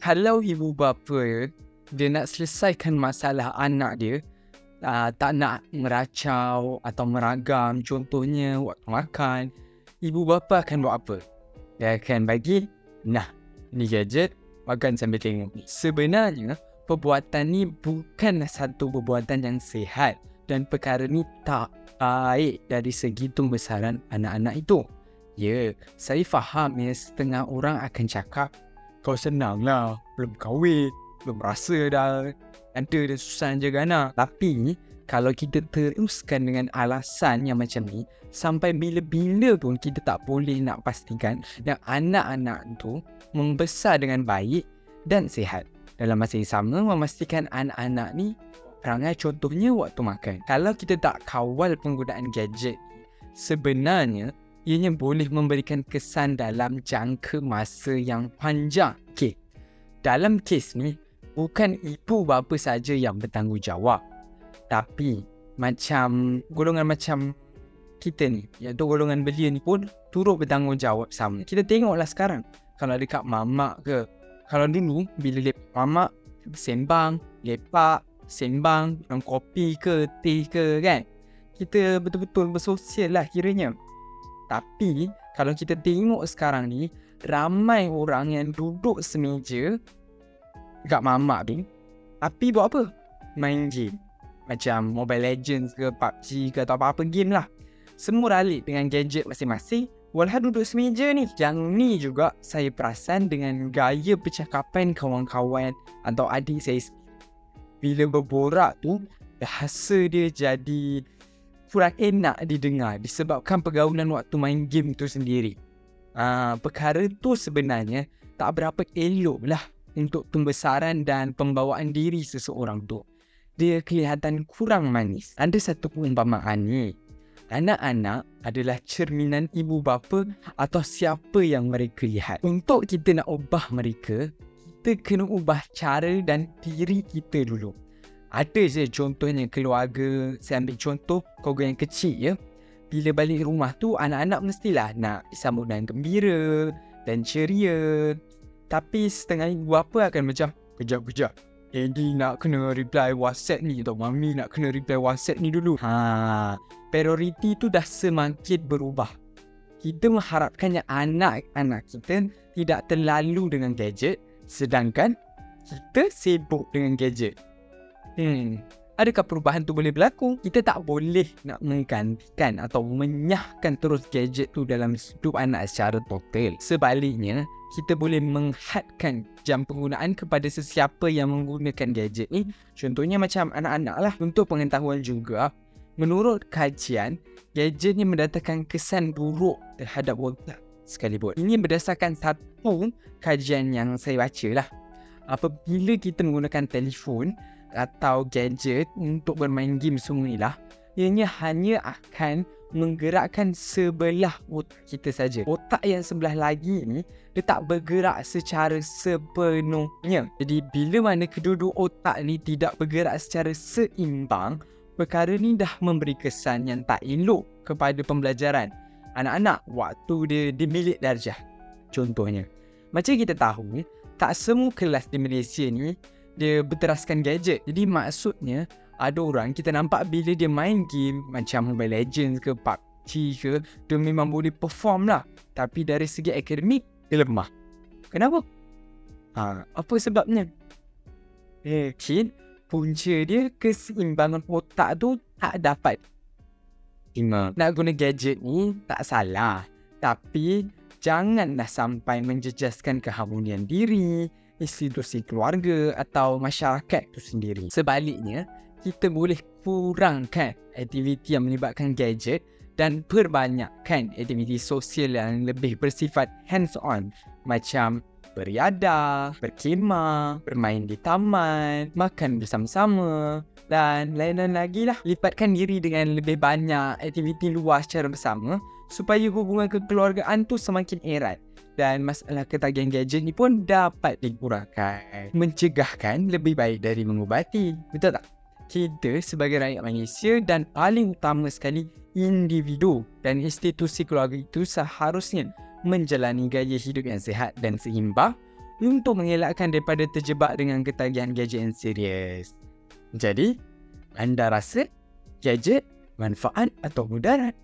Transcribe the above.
Kalau ibu bapa dia nak selesaikan masalah anak dia, tak nak meracau atau meragam, contohnya waktu makan, ibu bapa akan buat apa? Dia akan bagi, ni gadget, makan sambil tengok. Sebenarnya, perbuatan ni bukanlah satu perbuatan yang sihat dan perkara ni tak baik dari segi pembesaran anak-anak itu. Ya, saya faham setengah orang akan cakap, kau senang lah, belum kahwin, belum rasa dah ada dan susah jaga anak. Tapi, kalau kita teruskan dengan alasan yang macam ni, sampai bila-bila pun kita tak boleh nak pastikan yang anak-anak tu membesar dengan baik dan sihat. Dalam masa yang sama, memastikan anak-anak ni perangai contohnya waktu makan. Kalau kita tak kawal penggunaan gadget, sebenarnya ianya boleh memberikan kesan dalam jangka masa yang panjang. Okey, dalam kes ni, bukan ibu bapa saja yang bertanggungjawab. Tapi, golongan macam kita ni, iaitu golongan belia ni pun turut bertanggungjawab sama. Kita tengoklah sekarang, kalau dekat mamak ke, kalau dulu bila mamak sembang, lepak, sembang, minum kopi ke, teh ke kan, kita betul-betul bersosial lah kiranya. Tapi kalau kita tengok sekarang ni, ramai orang yang duduk semeja dekat mamak ni, tapi buat apa? Main game. Macam Mobile Legends ke, PUBG ke, atau apa-apa game lah. Semua ralik dengan gadget masing-masing, walau duduk semeja ni. Yang ni juga saya perasan dengan gaya percakapan kawan-kawan atau adik saya. Bila berborak tu, bahasa dia jadi kurang enak didengar disebabkan pergaulan waktu main game tu sendiri. Perkara tu sebenarnya tak berapa elok lah untuk pembesaran dan pembawaan diri seseorang tu. Dia kelihatan kurang manis. Ada satu perumpamaan ni, anak-anak adalah cerminan ibu bapa atau siapa yang mereka lihat. Untuk kita nak ubah mereka, kita kena ubah cara dan diri kita dulu. Ada je contohnya keluarga, saya ambil contoh keluarga yang kecil ya. Bila balik rumah tu, anak-anak mestilah nak disambut dengan gembira dan ceria. Tapi setengah ibu bapa akan macam, kejap. Daddy nak kena reply WhatsApp ni atau Mami nak kena reply WhatsApp ni dulu. Priority tu dah semakin berubah. Kita mengharapkan yang anak-anak kita tidak terlalu dengan gadget, sedangkan kita sibuk dengan gadget. Adakah perubahan tu boleh berlaku? Kita tak boleh nak menggantikan atau menyahkan terus gadget tu dalam hidup anak secara total. Sebaliknya, kita boleh menghadkan jam penggunaan kepada sesiapa yang menggunakan gadget ni. Contohnya macam anak-anak lah. Untuk pengetahuan juga, menurut kajian, gadget ni mendatangkan kesan buruk terhadap otak sekalipun. Ini berdasarkan satu kajian yang saya baca lah. Apabila kita menggunakan telefon atau gadget untuk bermain game semua ni lah, ianya hanya akan menggerakkan sebelah otak kita saja. Otak yang sebelah lagi ni, dia tak bergerak secara sepenuhnya. Jadi bila mana kedua-dua otak ni tidak bergerak secara seimbang, perkara ni dah memberi kesan yang tak elok kepada pembelajaran anak-anak waktu dia di bilik darjah. Contohnya, macam kita tahu, tak semua kelas di Malaysia ni dia berteraskan gadget. Jadi maksudnya, ada orang kita nampak bila dia main game macam Mobile Legends ke, PUBG ke, dia memang boleh perform lah. Tapi dari segi akademik, dia lemah. Kenapa? Apa sebabnya? Mungkin punca dia keseimbangan otak tu tak dapat. Nak guna gadget ni tak salah, tapi janganlah sampai menjejaskan keharmonian diri, institusi keluarga atau masyarakat itu sendiri. Sebaliknya, kita boleh kurangkan aktiviti yang melibatkan gadget dan perbanyakkan aktiviti sosial yang lebih bersifat hands-on macam beriadah, berkhemah, bermain di taman, makan bersama-sama dan lain-lain lagi lah. Lipatkan diri dengan lebih banyak aktiviti luar secara bersama supaya hubungan kekeluargaan tu semakin erat dan masalah ketagihan gadget ni pun dapat dikurangkan. Mencegahkan lebih baik dari mengubati. Betul tak? Kita sebagai rakyat Malaysia dan paling utama sekali individu dan institusi keluarga itu seharusnya menjalani gaya hidup yang sihat dan seimbang untuk mengelakkan daripada terjebak dengan ketagihan gadget yang serius. Jadi, anda rasa gadget manfaat atau mudarat?